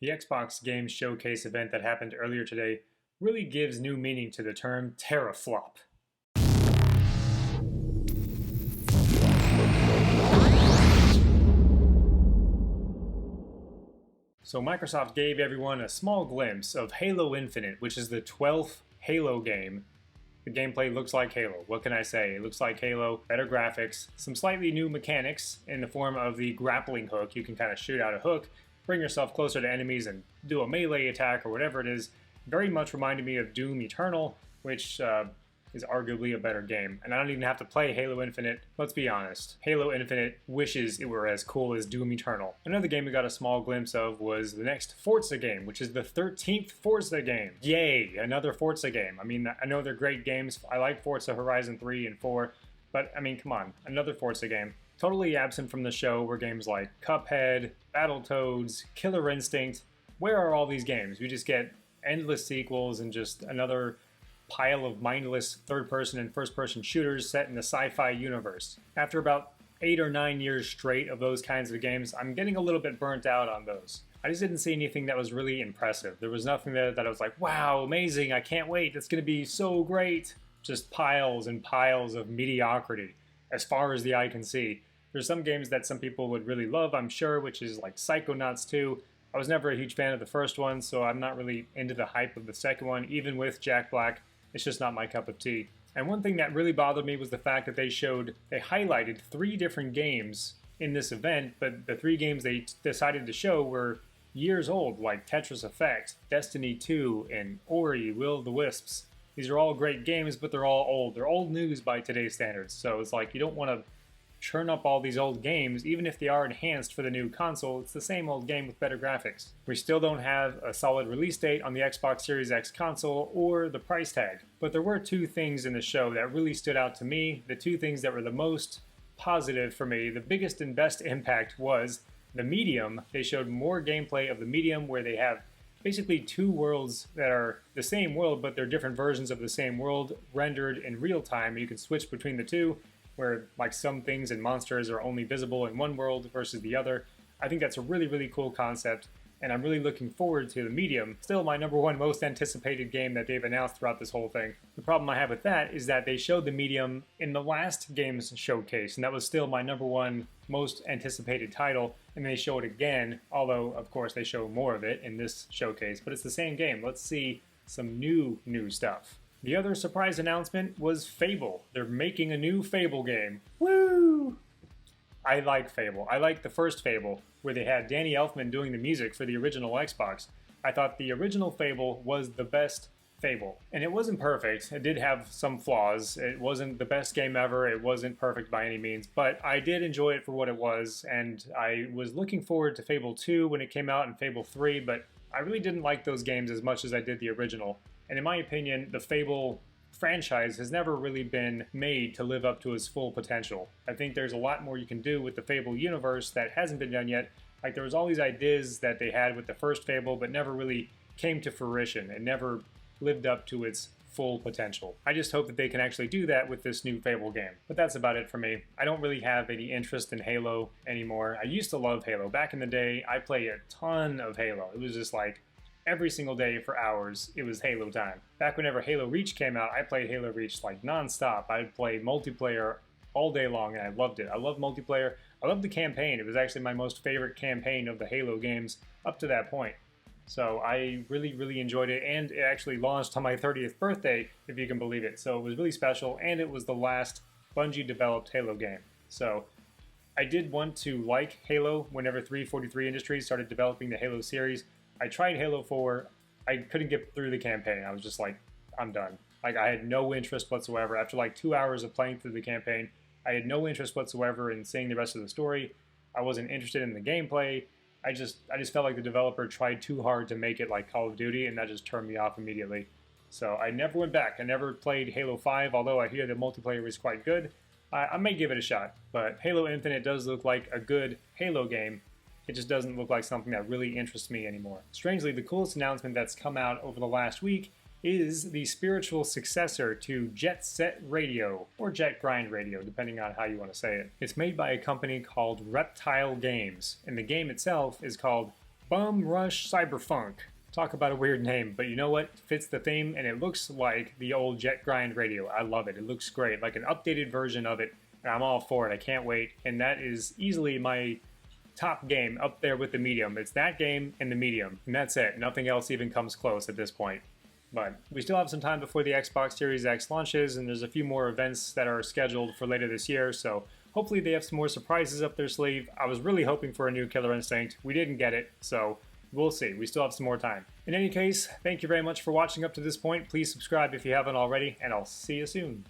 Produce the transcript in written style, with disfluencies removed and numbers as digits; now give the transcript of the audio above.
The Xbox Games Showcase event that happened earlier today really gives new meaning to the term Terra-Flop. So Microsoft gave everyone a small glimpse of Halo Infinite, which is the 12th Halo game. The gameplay looks like Halo. What can I say? It looks like Halo, better graphics, some slightly new mechanics in the form of the grappling hook. You can kind of shoot out a hook, bring yourself closer to enemies and do a melee attack or whatever it is. Very much reminded me of Doom Eternal, which is arguably a better game. And I don't even have to play Halo Infinite. Let's be honest. Halo Infinite wishes it were as cool as Doom Eternal. Another game we got a small glimpse of was the next Forza game, which is the 13th Forza game. Yay, another Forza game. I mean, I know they're great games. I like Forza Horizon 3 and 4, but I mean, come on, another Forza game. Totally absent from the show were games like Cuphead, Battletoads, Killer Instinct. Where are all these games? We just get endless sequels and just another pile of mindless third-person and first-person shooters set in the sci-fi universe. After about 8 or 9 years straight of those kinds of games, I'm getting a little bit burnt out on those. I just didn't see anything that was really impressive. There was nothing there that I was like, wow, amazing, I can't wait, it's going to be so great. Just piles and piles of mediocrity, as far as the eye can see. There's some games that some people would really love, I'm sure, which is like Psychonauts 2. I was never a huge fan of the first one, so I'm not really into the hype of the second one, even with Jack Black. It's just not my cup of tea. And one thing that really bothered me was the fact that they highlighted 3 different games in this event, but the 3 games they decided to show were years old, like Tetris Effect, Destiny 2, and Ori, Will of the Wisps. These are all great games, but they're all old. They're old news by today's standards, so it's like you don't want to churn up all these old games, even if they are enhanced for the new console. It's the same old game with better graphics. We still don't have a solid release date on the Xbox Series X console or the price tag. But there were 2 things in the show that really stood out to me. The 2 things that were the most positive for me, the biggest and best impact was the Medium. They showed more gameplay of the Medium where they have basically 2 worlds that are the same world, but they're different versions of the same world rendered in real time. You can switch between the 2. Where like some things and monsters are only visible in one world versus the other. I think that's a really, really cool concept, and I'm really looking forward to the Medium. Still my number 1 most anticipated game that they've announced throughout this whole thing. The problem I have with that is that they showed the Medium in the last game's showcase, and that was still my number 1 most anticipated title, and they show it again, although of course they show more of it in this showcase, but it's the same game. Let's see some new stuff. The other surprise announcement was Fable. They're making a new Fable game. Woo! I like Fable. I like the first Fable, where they had Danny Elfman doing the music for the original Xbox. I thought the original Fable was the best Fable. And it wasn't perfect. It did have some flaws. It wasn't the best game ever. It wasn't perfect by any means. But I did enjoy it for what it was, and I was looking forward to Fable 2 when it came out and Fable 3, but I really didn't like those games as much as I did the original. And in my opinion, the Fable franchise has never really been made to live up to its full potential. I think there's a lot more you can do with the Fable universe that hasn't been done yet. Like there was all these ideas that they had with the first Fable, but never really came to fruition and never lived up to its full potential. I just hope that they can actually do that with this new Fable game. But that's about it for me. I don't really have any interest in Halo anymore. I used to love Halo. Back in the day, I played a ton of Halo. It was just like every single day for hours, it was Halo time. Back whenever Halo Reach came out, I played Halo Reach like non-stop. I'd play multiplayer all day long, and I loved it. I loved multiplayer. I loved the campaign. It was actually my most favorite campaign of the Halo games up to that point. So I really, really enjoyed it, and it actually launched on my 30th birthday, if you can believe it. So it was really special, and it was the last Bungie-developed Halo game. So I did want to like Halo whenever 343 Industries started developing the Halo series. I tried Halo 4, I couldn't get through the campaign. I was just like, I'm done. Like, I had no interest whatsoever. After like 2 hours of playing through the campaign, I had no interest whatsoever in seeing the rest of the story. I wasn't interested in the gameplay. I just felt like the developer tried too hard to make it like Call of Duty, and that just turned me off immediately. So I never went back. I never played Halo 5, although I hear the multiplayer is quite good. I may give it a shot, but Halo Infinite does look like a good Halo game. It just doesn't look like something that really interests me anymore. Strangely, the coolest announcement that's come out over the last week is the spiritual successor to Jet Set Radio, or Jet Grind Radio, depending on how you want to say it. It's made by a company called Reptile Games, and the game itself is called Bum Rush Cyberfunk. Talk about a weird name, but you know what? It fits the theme, and it looks like the old Jet Grind radio. I love it. It looks great, like an updated version of it, and I'm all for it. I can't wait. And that is easily my top game, up there with the medium. It's that game and the medium, and that's it. Nothing else even comes close at this point. But we still have some time before the Xbox Series X launches, and there's a few more events that are scheduled for later this year, so hopefully they have some more surprises up their sleeve. I was really hoping for a new Killer Instinct. We didn't get it, so we'll see. We still have some more time. In any case, thank you very much for watching up to this point. Please subscribe if you haven't already, and I'll see you soon.